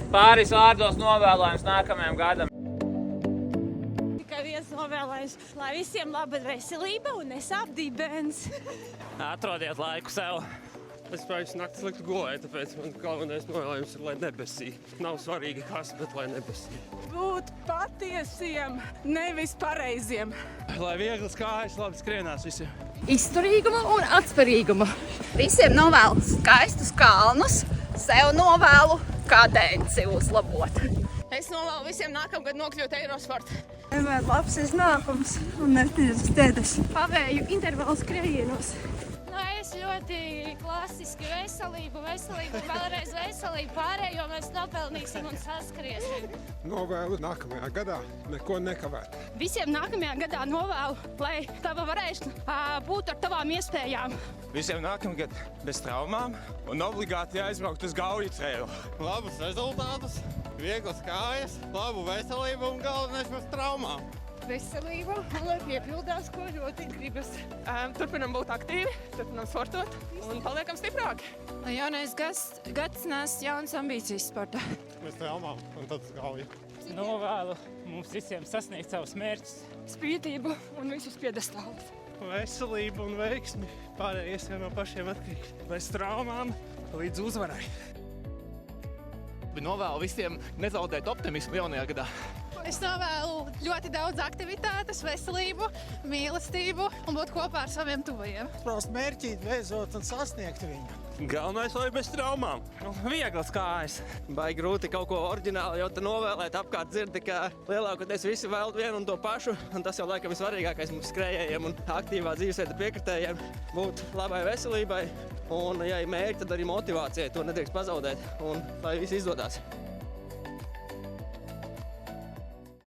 Pāris vārdos novēlējums nākamajam gadam. Tikai viens novēlējums, lai visiem laba veselība un nesāp dibens. Atrodiet laiku sev. Es spēju naktis likt gulēt, tāpēc man galvenais novēlējums ir, lai debesī. Nav svarīgi kas, bet lai debesī. Būt patiesiem, nevis pareiziem. Lai vieglas kājas, labi skrienās visiem. Izturīgumu un atspērīgumu. Visiem novēlu skaistus kalnus, sev novēlu kadenci uzlabot. Es novēlu visiem nākamgad nokļūt Eirosportā. Vienmēr labs iznākums un netīras tēdes. Pavēju intervālu skrējienos. Es ļoti klasiski veselību, vēlreiz veselību, pārējo mēs nopelnīsim un saskriesim. Novēlu nākamajā gadā neko nekavēt. Visiem nākamajā gadā novēlu, lai tava varēšana būtu ar tavām iespējām. Visiem nākamgad bez traumām un obligāti jāizbraukt uz Gauju trailu. Labus rezultātus, vieglas kājas, labu veselību un galvenais bez traumām. Veselība, un lai piepildās, ko ļoti gribas. Turpinam būt aktīvi, turpinam sportot un paliekam stiprāki. Jaunais gads nes jaunas ambīcijas sportā. Bez traumām un tad uz Gauju. Novēlu mums visiem sasniegt savus mērķus. Spītību un visus piedestālus. Veselību un veiksmi, pārējais jau no pašiem atkarīgs. Bez traumām līdz uzvarai. Novēlu visiem nezaudēt optimismu jaunajā gadā. Es novēlu ļoti daudz aktivitātes, veselību, mīlestību un būt kopā ar saviem tuvajiem. Sprost mērķīt, veizot un sasniegt viņu. Galvenais, lai bez traumām. Vieglas kājas. Baigi grūti kaut ko oriģināli jau te novēlēt, apkārt dzirdi, ka lielākoties visi vēl vienu un to pašu. Un tas jau laikam ir svarīgākais mums skrējējiem un aktīvā dzīvesveida piekritējiem. Būt labai veselībai un, ja ir mērķi, tad arī motivācijai to nedrīkst pazaudēt un lai viss izdodās.